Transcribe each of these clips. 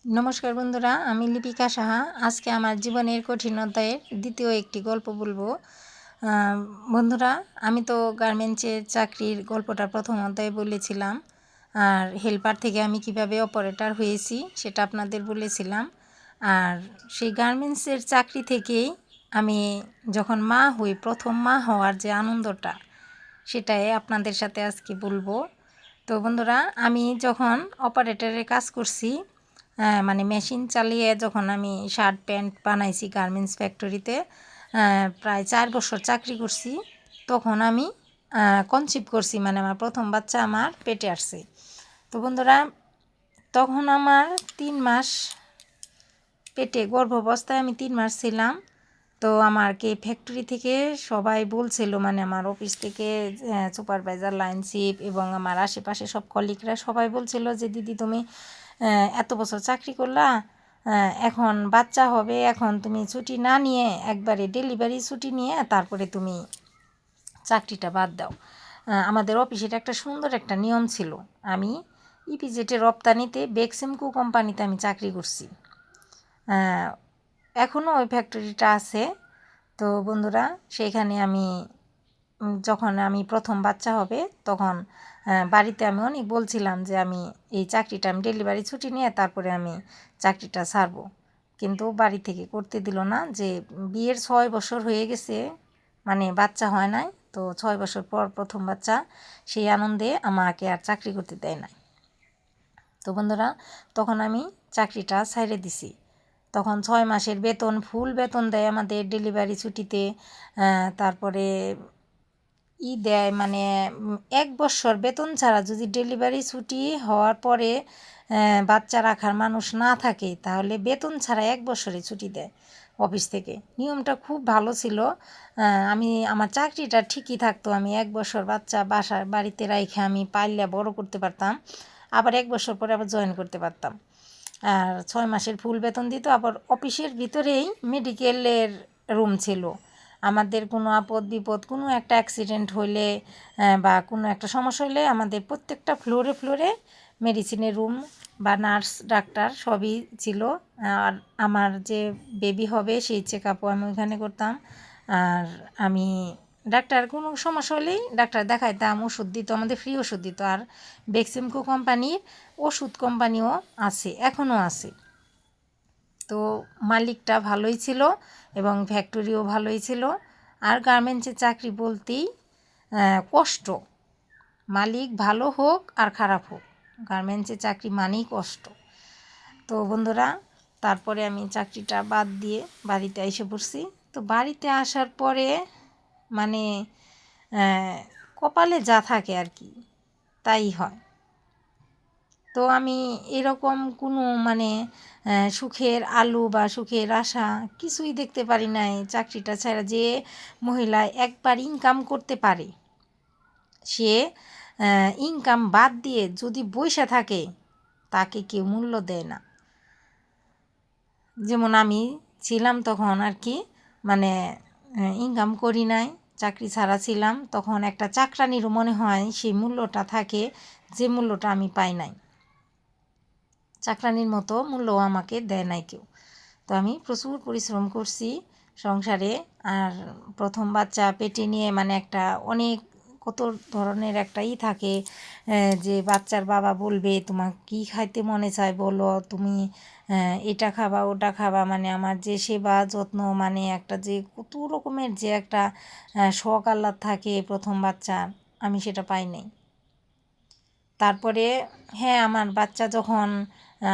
নমস্কার বন্ধুরা, আমি লিপিকা সাহা। আজকে আমার জীবনের কঠিন অধ্যায়ের দ্বিতীয় একটি গল্প বলবো। বন্ধুরা, আমি তো গার্মেন্টসের চাকরির গল্পটা প্রথম অধ্যায়ে বলেছিলাম, আর হেল্পার থেকে আমি কিভাবে অপারেটর হয়েছি সেটা আপনাদের বলেছিলাম। আর সেই গার্মেন্টসের চাকরি থেকেই আমি যখন মা হই, প্রথম মা হওয়ার যে আনন্দটা, সেটাই আপনাদের সাথে আজকে বলবো। তো বন্ধুরা, আমি যখন অপারেটরের কাজ করছি, মানে মেশিন চালিয়ে যখন আমি শার্ট প্যান্ট বানাইছি গার্মেন্টস ফ্যাক্টরিতে, প্রায় 4 বছর চাকরি করছি, তখন আমি কনসিভ করছি, মানে আমার প্রথম বাচ্চা আমার পেটে আসছে। তো বন্ধুরা, তখন আমার 3 মাস পেটে, গর্ভাবস্থায় আমি 3 মাস ছিলাম। তো আমাকে ফ্যাক্টরি থেকে সবাই বলছিল, মানে আমার অফিস থেকে সুপারভাইজার, লাইন চিফ এবং আমার আশেপাশে সব কলিগরা সবাই বলছিল যে দিদি, তুমি এত বছর চাকরি করলা, এখন বাচ্চা হবে, এখন তুমি ছুটি না নিয়ে একবারে ডেলিভারি ছুটি নিয়ে তারপরে তুমি চাকরিটা বাদ দাও। আমাদের অফিসের একটা সুন্দর একটা নিয়ম ছিল। আমি ইপিজেটের রপ্তানিতে বেক্সিমকো কোম্পানিতে আমি চাকরি করছি। এখনও ওই ফ্যাক্টরিটা আছে। তো বন্ধুরা, সেইখানে আমি যখন আমি প্রথম বাচ্চা হবে তখন বাড়িতে আমি অনেক বলছিলাম যে আমি এই চাকরিটা, আমি ডেলিভারি ছুটি নিয়ে তারপরে আমি চাকরিটা ছাড়বো, কিন্তু বাড়ি থেকে করতে দিল না। যে বিয়ের 6 বছর হয়ে গেছে, মানে বাচ্চা হয় নাই, তো 6 বছর পর প্রথম বাচ্চা, সেই আনন্দে আমাকে আর চাকরি করতে দেয় না। তো বন্ধুরা, তখন আমি চাকরিটা ছাইড়ে দিছি। তখন 6 মাসের বেতন, ফুল বেতন দেয় আমাদের ডেলিভারি ছুটিতে। তারপরে দেয়, মানে 1 বছর বেতন ছাড়া যদি ডেলিভারি ছুটি হওয়ার পরে বাচ্চা রাখার মানুষ না থাকে, তাহলে বেতন ছাড়া 1 বছরে ছুটি দেয় অফিস থেকে। নিয়মটা খুব ভালো ছিল। আমার চাকরিটা ঠিকই থাকতো, আমি 1 বছর বাচ্চা বাড়িতে রাইখে আমি পাইলে বড় করতে পারতাম, আবার 1 বছর পরে আবার জয়েন করতে পারতাম। আর 6 মাসের ফুল বেতন দিত। আবার অফিসের ভিতরেই মেডিকেলের রুম ছিল। আমাদের কোনো আপদ বিপদ, কোনো একটা অ্যাক্সিডেন্ট হইলে বা কোনো একটা সমস্যা হইলে আমাদের প্রত্যেকটা ফ্লোরে ফ্লোরে মেডিসিনের রুম বা নার্স ডাক্তার সবই ছিল। আর আমার যে বেবি হবে সেই চেক আপও আমি ওইখানে করতাম। আর আমি ডাক্তার, কোনো সমস্যা হলেই ডাক্তার দেখাইতাম, ওষুধ দিত, আমাদের ফ্রি ওষুধ দিত। আর বেক্সিমকো কোম্পানির ওষুধ কোম্পানিও আছে, এখনও আছে। তো মালিকটা ভালোই ছিল এবং ফ্যাক্টরিও ভালোই ছিল। আর গার্মেন্টসের চাকরি বলতেই কষ্ট, মালিক ভালো হোক আর খারাপ হোক, গার্মেন্টসের চাকরি মানেই কষ্ট। তো বন্ধুরা, তারপরে আমি চাকরিটা বাদ দিয়ে বাড়িতে এসে পড়ছি। তো বাড়িতে আসার পরে মানে কপালে যা থাকে আর কি, তাই হয়। তো আমি এরকম কোনো মানে সুখের আলো বা সুখের আশা কিছুই দেখতে পারি নাই চাকরিটা ছাড়া। যে মহিলা একবার ইনকাম করতে পারে, সে ইনকাম বাদ দিয়ে যদি বইসা থাকে, তাকে কেউ মূল্য দেয় না। যেমন আমি ছিলাম তখন আর কি, মানে ইনকাম করি নাই, চাকরি ছাড়া ছিলাম, তখন একটা চাকরানিরও মনে হয় সেই মূল্যটা থাকে, যে মূল্যটা আমি পাই নাই। চাকরানির মতো মূল্য আমাকে দেয় নাই কেউ। তো আমি প্রচুর পরিশ্রম করছি সংসারে। আর প্রথম বাচ্চা পেটে নিয়ে মানে একটা অনেক কত ধরনের একটা থাকে, যে বাচ্চার বাবা বলবে তোমার কি খাইতে মনে চায় বলো, তুমি এটা খাবা ওটা খাবা, মানে আমার যে সেবা যত্ন, মানে একটা যে কত রকমের যে একটা শখ আহ্লাদ থাকে প্রথম বাচ্চার, আমি সেটা পাই নাই। তারপরে হ্যাঁ, আমার বাচ্চা যখন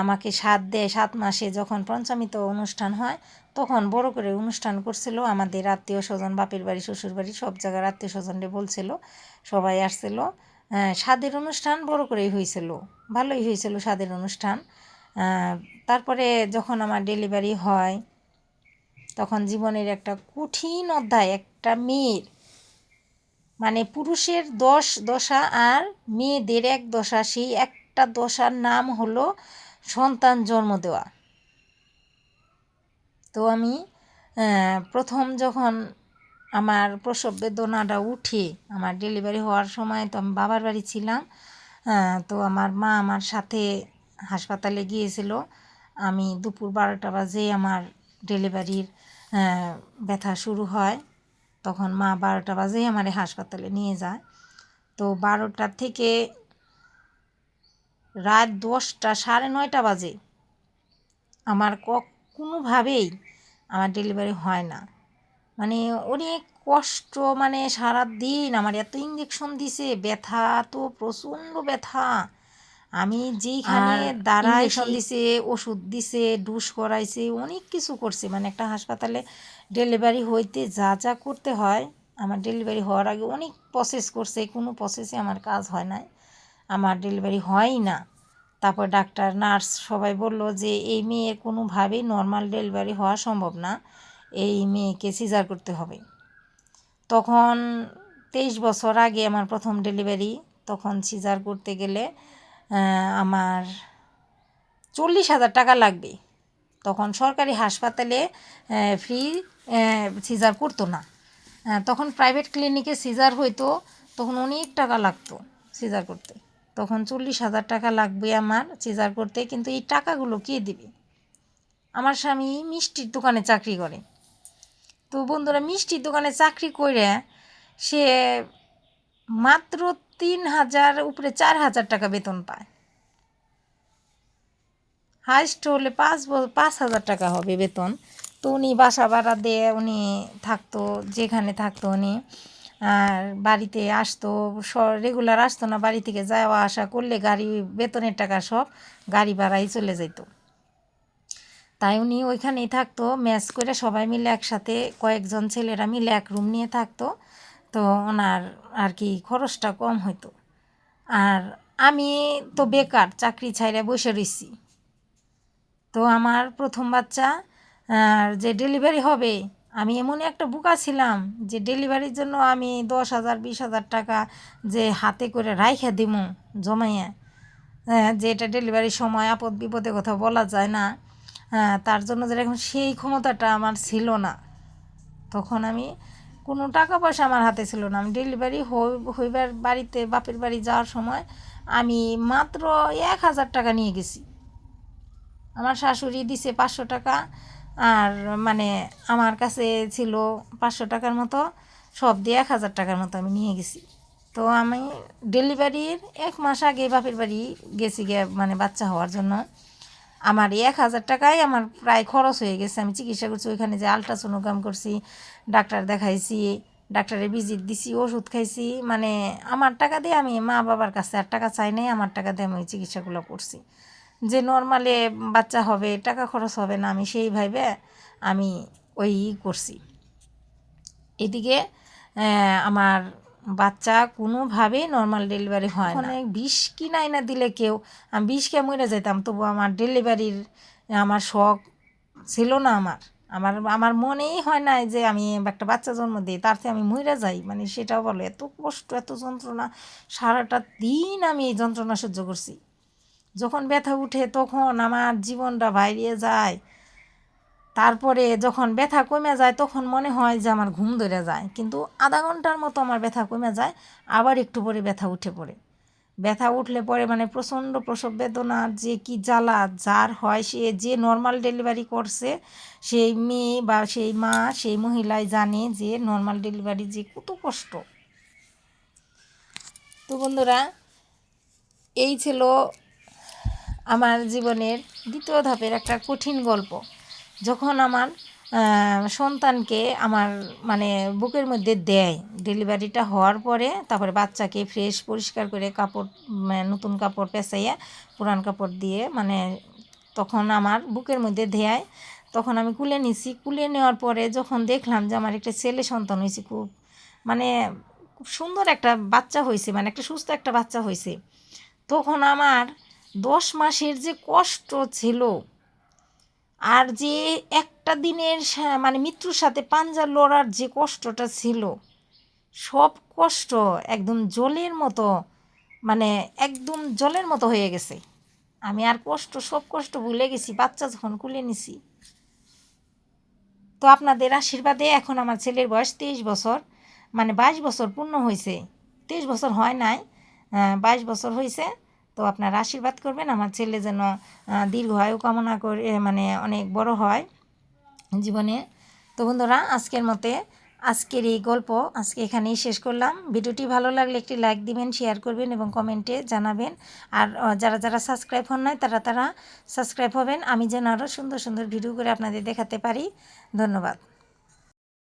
আমাকে 7 দেয়, 7 মাসে যখন পঞ্চামিত অনুষ্ঠান হয়, তখন বড় করে অনুষ্ঠান করছিল আমাদের আত্মীয় স্বজন, বাপের বাড়ি শ্বশুর বাড়ি সব জায়গার আত্মীয় স্বজনরে বলছিল, সবাই আসছিল। স্বাদের অনুষ্ঠান বড় করেই হয়েছিল, ভালোই হয়েছিল স্বাদের অনুষ্ঠান। তারপরে যখন আমার ডেলিভারি হয়, তখন জীবনের একটা কঠিন অধ্যায়, একটা মেয়ের, মানে পুরুষের 10 দশা আর মেয়েদের 1 দশা, সেই একটা দশার নাম হলো সন্তান জন্ম দেওয়া। তো আমি প্রথম যখন আমার প্রসব বেদনাটা উঠে, আমার ডেলিভারি হওয়ার সময় তো আমি বাবার বাড়ি ছিলাম। তো আমার মা আমার সাথে হাসপাতালে গিয়েছিল। আমি দুপুর 12টা বাজে আমার ডেলিভারির ব্যথা শুরু হয়। তখন মা 12টা বাজেই আমারে হাসপাতালে নিয়ে যায়। তো 12টা থেকে রাত 10টা 9:30 বাজে আমার কোনোভাবেই আমার ডেলিভারি হয় না। মানে অনেক কষ্ট, মানে সারাদিন আমার এত ইঞ্জেকশন দিছে, ব্যথা তো প্রচণ্ড ব্যথা। আমি যেইখানে দাঁড়াই ইঞ্জেকশন দিছে, ওষুধ দিছে, ডুস করাইছে, অনেক কিছু করছে। মানে একটা হাসপাতালে ডেলিভারি হইতে যা যা করতে হয়, আমার ডেলিভারি হওয়ার আগে অনেক প্রসেস করছে, কোনো প্রসেসে আমার কাজ হয় নাই, আমার ডেলিভারি হয়ই না। তারপর ডাক্তার নার্স সবাই বলল যে এই মেয়ের কোনোভাবেই নর্মাল ডেলিভারি হওয়া সম্ভব না, এই মেয়েকে সিজার করতে হবে। তখন 23 বছর আগে আমার প্রথম ডেলিভারি। তখন সিজার করতে গেলে আমার 40,000 টাকা লাগবে। তখন সরকারি হাসপাতালে ফ্রি সিজার করতো না। তখন প্রাইভেট ক্লিনিকে সিজার হইতো, তখন অনেক টাকা লাগতো সিজার করতে। তখন 40,000 টাকা লাগবে আমার সিজার করতে। কিন্তু এই টাকাগুলো কে দিবে? আমার স্বামী মিষ্টির দোকানে চাকরি করে। তো বন্ধুরা, মিষ্টির দোকানে চাকরি করে সে মাত্র 3,000 উপরে 4,000 টাকা বেতন পায়। হাইস্ট হলে 5,000 টাকা হবে বেতন। তো উনি বাসা ভাড়া দিয়ে উনি থাকতো, যেখানে থাকতো উনি। আর বাড়িতে আসতো, রেগুলার আসতো না, বাড়ি থেকে যাওয়া আসা করলে গাড়ি বেতনের টাকা সব গাড়ি ভাড়াই চলে যেত। তাই উনি ওইখানেই থাকতো, ম্যাচ করে সবাই মিলে একসাথে, কয়েকজন ছেলেরা মিলে এক রুম নিয়ে থাকতো। তো ওনার আর কি খরচটা কম হতো। আর আমি তো বেকার, চাকরি ছাইড়া বসে রইছি। তো আমার প্রথম বাচ্চা যে ডেলিভারি হবে, আমি এমনই একটা বোকা ছিলাম যে ডেলিভারির জন্য আমি 10,000 20,000 টাকা যে হাতে করে রাইখা দিমু জমাইয়া, যে এটা ডেলিভারির সময় আপদ বিপদে কথা বলা যায় না, তার জন্য যেরকম সেই ক্ষমতাটা আমার ছিল না। তখন আমি কোনো টাকা পয়সা আমার হাতে ছিল না। আমি ডেলিভারি হইবার বাড়িতে বাপের বাড়ি যাওয়ার সময় আমি মাত্র 1,000 টাকা নিয়ে গেছি। আমার শাশুড়ি দিছে 500 টাকা, আর মানে আমার কাছে ছিল 500 টাকার মতো, সব দিয়ে 1,000 টাকার মতো আমি নিয়ে গেছি। তো আমি ডেলিভারির 1 মাস আগে বাপের বাড়ি গেছি গিয়ে, মানে বাচ্চা হওয়ার জন্য। আমার 1,000 টাকাই আমার প্রায় খরচ হয়ে গেছে। আমি চিকিৎসা করছি, ওইখানে যে আলট্রাসোনোগ্রাম করছি, ডাক্তার দেখাইছি, ডাক্তারের ভিজিট দিছি, ওষুধ খাইছি। মানে আমার টাকা দিয়ে আমি মা বাবার কাছে আর টাকা চাই নাই, আমার টাকা দিয়ে আমি ওই চিকিৎসাগুলো করছি। যে নর্মালে বাচ্চা হবে, টাকা খরচ হবে না, আমি সেই ভাবে আমি ওই করছি। এদিকে আমার বাচ্চা কোনোভাবেই নর্মাল ডেলিভারি হয় না। অনেক বিষ কিনাই না দিলে কেউ, আমি বিষ খেয়ে মরে যেতাম, তবু আমার ডেলিভারির আমার শখ ছিল না। আমার মনেই হয় না যে আমি একটা বাচ্চা জন্ম দিই, তার থেকে আমি মরে যাই। মানে সেটাও বলো, এত কষ্ট, এত যন্ত্রণা, সারাটা দিন আমি এই যন্ত্রণা সহ্য করছি। যখন ব্যথা উঠে তখন আমার জীবনটা বাইরে যায়। তারপরে যখন ব্যথা কমে যায় তখন মনে হয় যে আমার ঘুম ধরে যায়, কিন্তু আধা ঘন্টার মতো আমার ব্যথা কমে যায়, আবার একটু পরে ব্যথা উঠে পড়ে। ব্যথা উঠলে পরে মানে প্রচণ্ড প্রসব বেদনা, যে কি জ্বালা যার হয়, সে যে নর্মাল ডেলিভারি করছে সেই মেয়ে বা সেই মা, সেই মহিলাই জানে যে নর্মাল ডেলিভারি যে কত কষ্ট। তো বন্ধুরা, এই ছিল আমার জীবনের দ্বিতীয় ধাপের একটা কঠিন গল্প। যখন আমার সন্তানকে আমার মানে বুকের মধ্যে দেয়, ডেলিভারিটা হওয়ার পরে তারপরে বাচ্চাকে ফ্রেশ পরিষ্কার করে কাপড়, নতুন কাপড় পেঁচাইয়া পুরান কাপড় দিয়ে, মানে তখন আমার বুকের মধ্যে দেয়, তখন আমি কুলে নিছি। কুলে নেওয়ার পরে যখন দেখলাম যে আমার একটা ছেলে সন্তান হয়েছে, খুব মানে খুব সুন্দর একটা বাচ্চা হয়েছে, মানে একটা সুস্থ একটা বাচ্চা হয়েছে, তখন আমার 10 মাসের যে কষ্ট ছিল, আর যে একটা দিনের মানে মৃত্যুর সাথে পাঞ্জা লড়ার যে কষ্টটা ছিল, সব কষ্ট একদম জলের মতো, মানে একদম জলের মতো হয়ে গেছে। আমি আর সব কষ্ট ভুলে গেছি বাচ্চা যখন কুলে নিছি। তো আপনাদের আশীর্বাদে এখন আমার ছেলের বয়স 23 বছর, মানে 22 বছর পূর্ণ হয়েছে। 23 বছর হয় নাই, 22 বছর হয়েছে। তো আপনারা আশীর্বাদ করবেন আমার ছেলে যেন দীর্ঘ আয়ু কামনা করে মানে অনেক বড় হয় জীবনে। তো বন্ধুরা আজকের এই গল্প আজকে এখানেই শেষ করলাম। ভিডিওটি ভালো লাগলে একটি লাইক দিবেন, শেয়ার করবেন এবং কমেন্টে জানাবেন। আর যারা সাবস্ক্রাইব হন নাই তারা সাবস্ক্রাইব হবেন, আমি যেন আরও সুন্দর সুন্দর ভিডিও করে আপনাদের দেখাতে পারি। ধন্যবাদ।